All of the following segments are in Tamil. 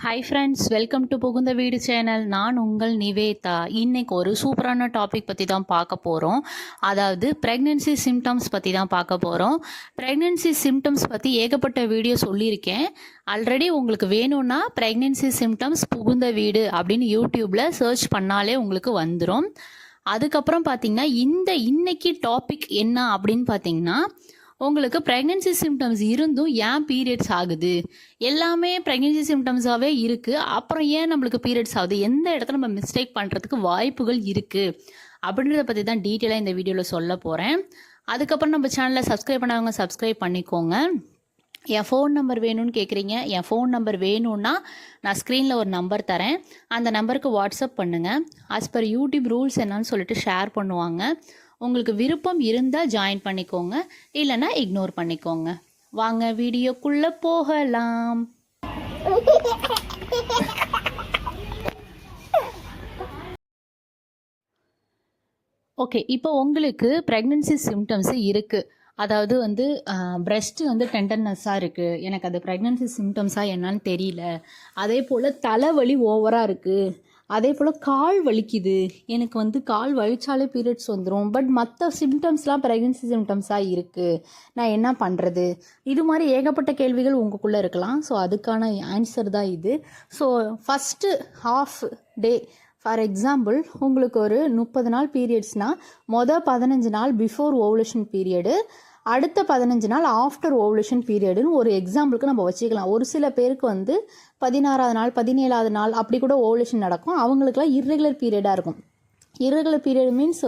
ஹாய் ஃப்ரெண்ட்ஸ், வெல்கம் டு புகுந்த வீடு சேனல். நான் உங்கள் நிவேதா. இன்னைக்கு ஒரு சூப்பரான டாபிக் பற்றி தான் பார்க்க போகிறோம். அதாவது ப்ரெக்னென்சி சிம்டம்ஸ் பற்றி தான் பார்க்க போகிறோம். ப்ரெக்னென்சி சிம்டம்ஸ் பற்றி ஏகப்பட்ட வீடியோ சொல்லியிருக்கேன். ஆல்ரெடி உங்களுக்கு வேணும்னா ப்ரெக்னென்சி சிம்டம்ஸ் புகுந்த வீடு அப்படின்னு யூடியூப்பில் சர்ச் பண்ணாலே உங்களுக்கு வந்துடும். அதுக்கப்புறம் பார்த்தீங்கன்னா இன்னைக்கு டாபிக் என்ன அப்படின்னு பார்த்தீங்கன்னா, உங்களுக்கு ப்ரெக்னென்சி சிம்டம்ஸ் இருந்தும் ஏன் பீரியட்ஸ் ஆகுது, எல்லாமே ப்ரெக்னென்சி சிம்டம்ஸாகவே இருக்குது, அப்புறம் ஏன் நம்மளுக்கு பீரியட்ஸ் ஆகுது, எந்த இடத்துல நம்ம மிஸ்டேக் பண்ணுறதுக்கு வாய்ப்புகள் இருக்குது அப்படின்றத பற்றி தான் டீட்டெயிலாக இந்த வீடியோவில் சொல்ல போகிறேன். அதுக்கப்புறம் நம்ம சேனலில் சப்ஸ்கிரைப் பண்ணவங்க சப்ஸ்கிரைப் பண்ணிக்கோங்க. என் ஃபோன் நம்பர் வேணும்னு கேட்குறீங்க. என் ஃபோன் நம்பர் வேணும்னா நான் ஸ்க்ரீனில் ஒரு நம்பர் தரேன். அந்த நம்பருக்கு வாட்ஸ்அப் பண்ணுங்கள். ஆஸ் பர் யூடியூப் ரூல்ஸ் என்னன்னு சொல்லிட்டு ஷேர் பண்ணுவாங்க. உங்களுக்கு விருப்பம் இருந்தால் ஜாயின் பண்ணிக்கோங்க, இல்லைன்னா இக்னோர் பண்ணிக்கோங்க. வாங்க வீடியோக்குள்ளே போகலாம். ஓகே, இப்போ உங்களுக்கு ப்ரெக்னென்சி சிம்டம்ஸ் இருக்குது. அதாவது பிரெஸ்ட்டு டெண்டர்னஸ்ஸாக இருக்குது. எனக்கு அது ப்ரெக்னென்சி சிம்டம்ஸாக என்னன்னு தெரியல. அதே போல் தலைவலி ஓவராக இருக்குது. அதே போல் கால் வலிக்குது. எனக்கு கால் வலிச்சாலே பீரியட்ஸ் வந்துடும். பட் மற்ற சிம்டம்ஸ்லாம் ப்ரெக்னென்சி சிம்டம்ஸாக இருக்குது. நான் என்ன பண்ணுறது? இது மாதிரி ஏகப்பட்ட கேள்விகள் உங்களுக்குள்ளே இருக்கலாம். ஸோ அதுக்கான ஆன்சர் தான் இது. So first half day, for example உங்களுக்கு ஒரு 30 நாள் பீரியட்ஸ்னால் 15 நாள் பிஃபோர் ஓவலேஷன் பீரியடு, அடுத்த 15 நாள் ஆஃப்டர் ஓவலேஷன் பீரியடுன்னு ஒரு எக்ஸாம்பிளுக்கு நம்ம வச்சுக்கலாம். ஒரு சில பேருக்கு 16ஆவது நாள் 17ஆவது நாள் அப்படி கூட ஓவலேஷன் நடக்கும். அவங்களுக்குலாம் இர்ரெகுலர் பீரியடாக இருக்கும். இர்ரெகுலர் பீரியட் மீன்ஸ்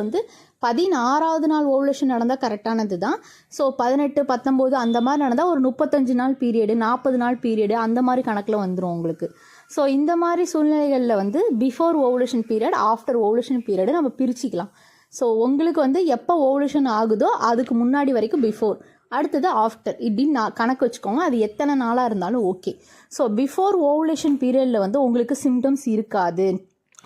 16ஆவது நாள் ஓவலேஷன் நடந்தால் கரெக்டானது தான். ஸோ 18, 19 அந்த மாதிரி நடந்தால் ஒரு 35 நாள் பீரியடு, 40 நாள் பீரியடு அந்த மாதிரி கணக்கில் வந்துடும் உங்களுக்கு. ஸோ இந்த மாதிரி சூழ்நிலைகளில் before ovulation period, after ovulation period நம்ம பிரிச்சுக்கலாம். ஸோ உங்களுக்கு எப்போ ஓவலேஷன் ஆகுதோ அதுக்கு முன்னாடி வரைக்கும் பிஃபோர், அடுத்தது ஆஃப்டர், இப்படின்னு நான் கணக்கு வச்சுக்கோங்க. அது எத்தனை நாளாக இருந்தாலும் ஓகே. ஸோ பிஃபோர் ஓவலேஷன் பீரியடில் உங்களுக்கு சிம்டம்ஸ் இருக்காது.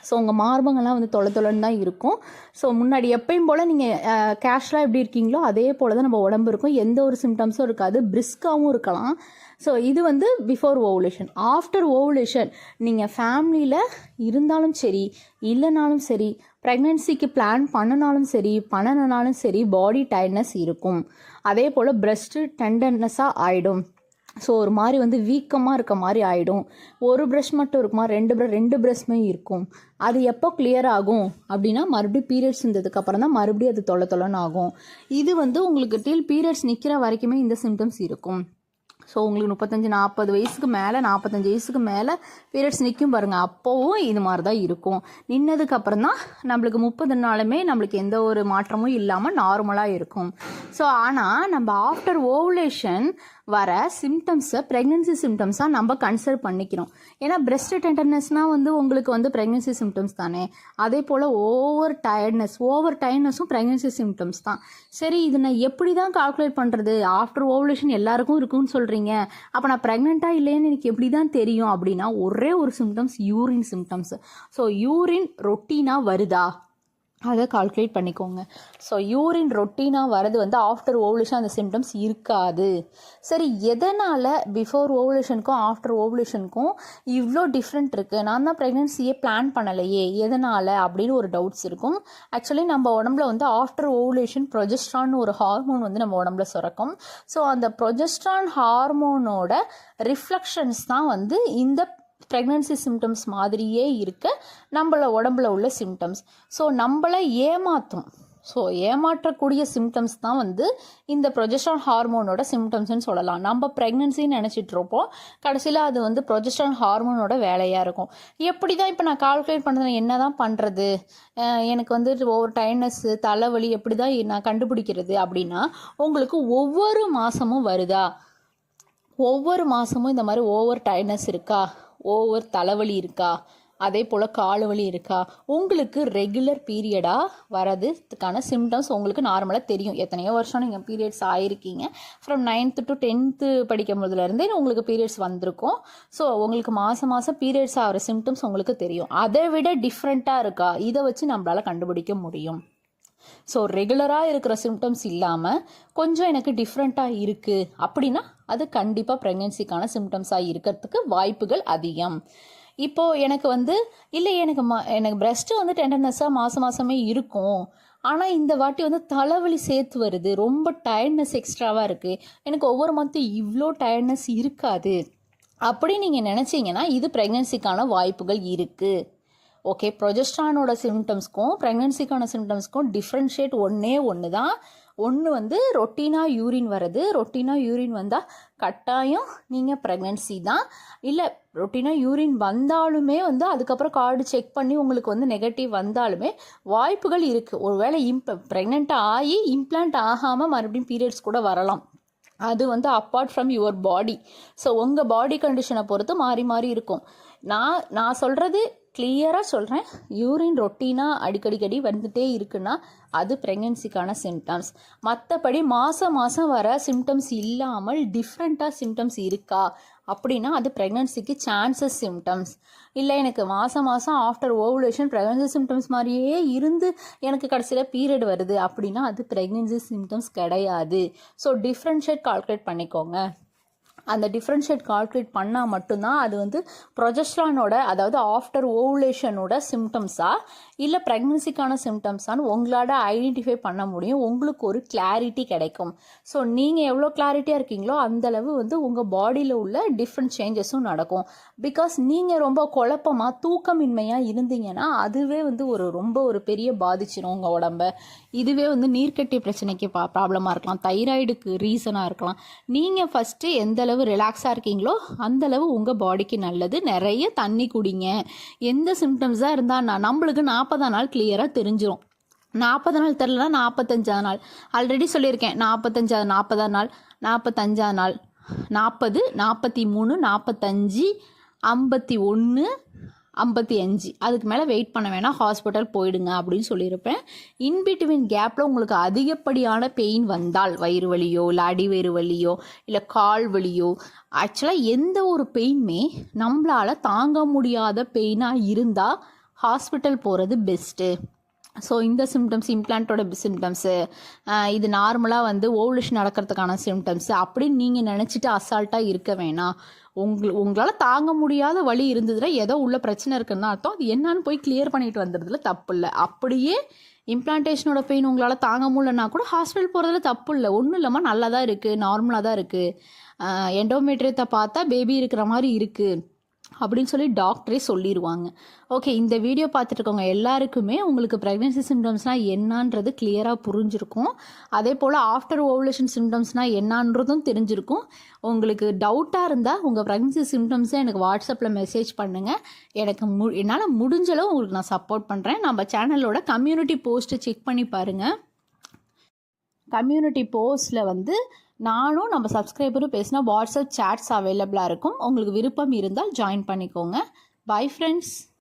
ஸோ உங்கள் மார்பங்கள்லாம் தொலைன்னு தான் இருக்கும். ஸோ முன்னாடி எப்பயும் போல் நீங்கள் கேஷுவலாக எப்படி இருக்கீங்களோ அதே போல் தான் நம்ம உடம்பு இருக்கும். எந்த ஒரு சிம்டம்ஸும் இருக்காது. பிரிஸ்காகவும் இருக்கலாம். ஸோ இது பிஃபோர் ஓவலேஷன். ஆஃப்டர் ஓவலேஷன் நீங்கள் ஃபேமிலியில் இருந்தாலும் சரி, இல்லைனாலும் சரி, ப்ரெக்னென்சிக்கு பிளான் பண்ணினாலும் சரி, பண்ணனாலும் சரி, பாடி டயர்ட்னஸ் இருக்கும். அதே போல் பிரெஸ்ட்டு டெண்டர்னஸாக ஆகிடும். ஸோ ஒரு மாதிரி வீக்கமாக இருக்க மாதிரி ஆகிடும். ஒரு ப்ரெஷ் மட்டும் இருக்குமா, ரெண்டு ப்ரெஷ்மே இருக்கும். அது எப்போ கிளியர் ஆகும் அப்படின்னா, மறுபடியும் பீரியட்ஸ் இருந்ததுக்கப்புறம் தான் மறுபடியும் அது தொலைன்னு ஆகும். இது உங்களுக்கு டில் பீரியட்ஸ் நிற்கிற வரைக்குமே இந்த சிம்டம்ஸ் இருக்கும். ஸோ உங்களுக்கு 35-40 வயசுக்கு மேலே, 45 வயசுக்கு மேலே பீரியட்ஸ் நிற்கும் பாருங்கள், அப்போவும் இது மாதிரி தான் இருக்கும். நின்னதுக்கப்புறம் தான் நம்மளுக்கு 30 நாளுமே நம்மளுக்கு எந்த ஒரு மாற்றமும் இல்லாமல் நார்மலாக இருக்கும். ஸோ ஆனால் நம்ம ஆஃப்டர் ஓவலேஷன் வர சிம்டம்ஸை ப்ரெக்னென்சி சிம்டம்ஸாக நம்ம கன்சிடர் பண்ணிக்கிறோம். ஏன்னா பிரெஸ்ட் டெண்டர்னஸ்னால் உங்களுக்கு ப்ரெக்னென்சி சிம்டம்ஸ் தானே. அதே போல் ஓவர் டயர்ட்னஸும் ப்ரெக்னென்சி சிம்டம்ஸ் தான். சரி, இது நான் எப்படி தான் கால்குலேட் பண்ணுறது? ஆஃப்டர் ஓவலேஷன் எல்லாருக்கும் இருக்குன்னு சொல்கிறீங்க, அப்போ நான் ப்ரெக்னெண்ட்டாக இல்லைன்னு எனக்கு எப்படி தான் தெரியும் அப்படின்னா, ஒரே ஒரு symptoms, urine symptoms. So urine ரொட்டீனாக வருதா அதை கால்குலேட் பண்ணிக்கோங்க. ஸோ யூரின் ரொட்டீனாக வரது ஆஃப்டர் ஓவலேஷன் அந்த சிம்டம்ஸ் இருக்காது. சரி, எதனால் பிஃபோர் ஓவலேஷனுக்கும் ஆஃப்டர் ஓவலேஷனுக்கும் இவ்வளோ டிஃப்ரெண்ட் இருக்குது? நான் தான் ப்ரெக்னென்சியே பிளான் பண்ணலையே, எதனால் அப்படின்னு ஒரு டவுட்ஸ் இருக்கும். ஆக்சுவலி நம்ம உடம்புல ஆஃப்டர் ஓவலேஷன் ப்ரொஜெஸ்ட்ரான் ஒரு ஹார்மோன் நம்ம உடம்புல சுரக்கும். ஸோ அந்த ப்ரொஜெஸ்ட்ரான் ஹார்மோனோட ரிஃப்ளெக்ஷன்ஸ் தான் இந்த ப்ரெக்னென்சி சிம்டம்ஸ் மாதிரியே இருக்க நம்மள உடம்புல உள்ள சிம்டம்ஸ். ஸோ நம்மளை ஏமாற்றக்கூடிய சிம்டம்ஸ் தான் இந்த ப்ரொஜெஸ்ட்ரான் ஹார்மோனோட சிம்டம்ஸ்னு சொல்லலாம். நம்ம ப்ரெக்னென்சின்னு நினச்சிட்டு இருப்போம், கடைசியில் அது ப்ரொஜெஸ்ட்ரான் ஹார்மோனோட வேலையாக இருக்கும். எப்படி தான் இப்போ நான் கால்குலேட் பண்ணுறது, என்ன தான் பண்ணுறது, எனக்கு ஓவர் டயர்ட்னஸ்ஸு, தலைவலி எப்படி தான் நான் கண்டுபிடிக்கிறது அப்படின்னா, உங்களுக்கு ஒவ்வொரு மாதமும் வருதா, ஒவ்வொரு மாதமும் இந்த மாதிரி ஓவர் டயர்ட்னஸ் இருக்கா, ஓவர் தலைவலி இருக்கா, அதே போல் கால் வலி இருக்கா, உங்களுக்கு ரெகுலர் பீரியடாக வரதுக்கான சிம்டம்ஸ் உங்களுக்கு நார்மலாக தெரியும். எத்தனையோ வருஷம் நீங்கள் periods ஆகிருக்கீங்க. From 9th to 10th படிக்கும் போதுலேருந்தே உங்களுக்கு பீரியட்ஸ் வந்திருக்கும். ஸோ உங்களுக்கு மாதம் பீரியட்ஸ் ஆகிற சிம்டம்ஸ் உங்களுக்கு தெரியும். அதை விட டிஃப்ரெண்ட்டாக இருக்கா, இதை வச்சு நம்மளால் கண்டுபிடிக்க முடியும். ஸோ ரெகுலராக இருக்கிற சிம்டம்ஸ் இல்லாமல் கொஞ்சம் எனக்கு டிஃப்ரெண்ட்டாக இருக்குது அப்படின்னா அது கண்டிப்பாக ப்ரெக்னென்சிக்கான சிம்டம்ஸாக இருக்கிறதுக்கு வாய்ப்புகள் அதிகம். இப்போது எனக்கு வந்து இல்லை எனக்கு பிரஸ்ட்டு வந்து டெண்டர்னஸ்ஸாக மாதமே இருக்கும், ஆனால் இந்த வாட்டி வந்து தலைவலி சேர்த்து வருது, ரொம்ப டயர்ட்னஸ் எக்ஸ்ட்ராவாக இருக்குது, எனக்கு ஒவ்வொரு மந்த்தும் இவ்வளோ டயர்ட்னஸ் இருக்காது அப்படி நீங்கள் நினச்சிங்கன்னா இது ப்ரெக்னென்சிக்கான வாய்ப்புகள் இருக்குது. ஓகே, ப்ரொஜெஸ்ட்ரானோட சிம்டம்ஸ்க்கும் ப்ரெக்னென்சிக்கான சிம்டம்ஸ்க்கும் டிஃப்ரென்ஷியேட் ஒன்று தான். ஒன்று வந்து ரொட்டீனாக யூரின் வருது, ரொட்டீனாக யூரின் வந்தால் கட்டாயம் நீங்கள் ப்ரெக்னென்சி தான். இல்லை ரொட்டீனாக யூரின் வந்தாலுமே வந்து அதுக்கப்புறம் கார்டு செக் பண்ணி உங்களுக்கு வந்து நெகட்டிவ் வந்தாலுமே வாய்ப்புகள் இருக்குது. ஒருவேளை ப்ரெக்னென்ட் ஆகி இம்ப்ளான்ட் ஆகாமல் மறுபடியும் பீரியட்ஸ் கூட வரலாம். அது வந்து apart from your body. So உங்கள் பாடி கண்டிஷனை பொறுத்து மாறி மாறி இருக்கும். நான் சொல்கிறது கிளியராக சொல்கிறேன், யூரின் ரொட்டீனாக அடிக்கடி வந்துட்டே இருக்குன்னா அது ப்ரெக்னென்சிக்கான சிம்டம்ஸ். மற்றபடி மாதம் வர சிம்டம்ஸ் இல்லாமல் டிஃப்ரெண்ட்டாக சிம்டம்ஸ் இருக்கா அப்படின்னா அது ப்ரெக்னென்சிக்கு சான்சஸ் சிம்டம்ஸ். இல்லை எனக்கு மாதம் ஆஃப்டர் ஓவுலேஷன் ப்ரெக்னென்சி சிம்டம்ஸ் மாதிரியே இருந்து எனக்கு கடைசியில் பீரியட் வருது அப்படின்னா அது ப்ரெக்னென்சி சிம்டம்ஸ் கிடையாது. ஸோ டிஃப்ரென்ஷியேட் கால்குலேட் பண்ணிக்கோங்க. அந்த டிஃப்ரென்ஷியேட் கால்குலேட் பண்ணால் மட்டும்தான் அது வந்து ப்ரொஜெஸ்ட்ரானோட, அதாவது ஆஃப்டர் ஓவுலேஷனோட சிம்டம்ஸா இல்லை ப்ரெக்னென்சிக்கான சிம்டம்ஸான்னு உங்களால் ஐடென்டிஃபை பண்ண முடியும். உங்களுக்கு ஒரு கிளாரிட்டி கிடைக்கும். ஸோ நீங்கள் எவ்வளோ கிளாரிட்டியாக இருக்கீங்களோ அந்தளவு வந்து உங்கள் பாடியில் உள்ள டிஃப்ரெண்ட் சேஞ்சஸும் நடக்கும். பிகாஸ் நீங்கள் ரொம்ப குழப்பமாக தூக்கமின்மையாக இருந்தீங்கன்னா அதுவே வந்து ரொம்ப பெரிய பாதிச்சிடும் உங்கள் உடம்ப. இதுவே வந்து நீர்க்கட்டி பிரச்சனைக்கு ப்ராப்ளமாக இருக்கலாம், தைராய்டுக்கு ரீசனாக இருக்கலாம். நீங்கள் ஃபஸ்ட்டு எந்த அளவு ரிலாக்ஸாக இருக்கீங்களோ அந்தளவு உங்கள் பாடிக்கு நல்லது. நிறைய தண்ணி குடிங்க. எந்த சிம்டம்ஸாக இருந்தால் நம்மளுக்கு 40 நாள் கிளியராக தெரிஞ்சிடும். 40 நாள் தெரிலனா 45 நாள் ஆல்ரெடி சொல்லியிருக்கேன். 40 நாள் 45 நாள் 40, 43, 45, 51, 55 அதுக்கு மேலே வெயிட் பண்ண வேணாம், ஹாஸ்பிட்டல் போயிடுங்க அப்படின்னு சொல்லியிருப்பேன். இன்பிட்வீன் கேப்பில் உங்களுக்கு அதிகப்படியான பெயின் வந்தால், வயிறு வலியோ இல்லை அடி வயிறு வலியோ இல்லை கால் வலியோ, ஆக்சுவலாக எந்த ஒரு பெயினுமே நம்மளால் தாங்க முடியாத பெயினாக இருந்தால் ஹாஸ்பிட்டல் போகிறது பெஸ்ட்டு. ஸோ இந்த சிம்டம்ஸ் இம்ப்ளான்ட்டோட சிம்டம்ஸு, இது நார்மலாக வந்து ஓவுலேஷன் நடக்கிறதுக்கான சிம்டம்ஸு அப்படின்னு நீங்கள் நினச்சிட்டு அசால்ட்டாக இருக்க வேணாம். உங்களால் தாங்க முடியாத வலி இருந்ததுன்னா ஏதோ உள்ள பிரச்சனை இருக்குன்னு அர்த்தம். அது என்னன்னு போய் கிளியர் பண்ணிட்டு வந்துடுறதுல தப்பு இல்லை. அப்படியே இம்ப்ளான்டேஷனோட பெயின் உங்களால் தாங்க முடியலன்னா கூட ஹாஸ்பிட்டல் போகிறதுல தப்பு இல்லை. ஒன்றும் இல்லாமல் நல்லா தான் இருக்குது, நார்மலாக தான் இருக்குது, எண்டோமெட்ரியத்தை பார்த்தா பேபி இருக்கிற மாதிரி இருக்குது அப்படின்னு சொல்லி டாக்டரே சொல்லிடுவாங்க. ஓகே, இந்த வீடியோ பார்த்துட்டு இருக்கவங்க எல்லாருக்குமே உங்களுக்கு ப்ரெக்னென்சி சிம்டம்ஸ்னால் என்னன்றது கிளியராக புரிஞ்சிருக்கும். அதே போல் ஆஃப்டர் ஓவுலேஷன் சிம்டம்ஸ்னால் என்னன்றதும் தெரிஞ்சிருக்கும். உங்களுக்கு டவுட்டாக இருந்தால் உங்கள் ப்ரெக்னென்சி சிம்டம்ஸை எனக்கு வாட்ஸ்அப்பில் மெசேஜ் பண்ணுங்கள். என்னால் முடிஞ்சளவு உங்களுக்கு நான் சப்போர்ட் பண்ணுறேன். நம்ம சேனலோட கம்யூனிட்டி போஸ்ட்டு செக் பண்ணி பாருங்கள். கம்யூனிட்டி போஸ்ட்டில் வந்து நானும் நம்ம சப்ஸ்கிரைபரும் பேசினா வாட்ஸ்அப் சேட்ஸ் அவைலபிளாக இருக்கும். உங்களுக்கு விருப்பம் இருந்தால் ஜாயின் பண்ணிக்கோங்க. Bye friends.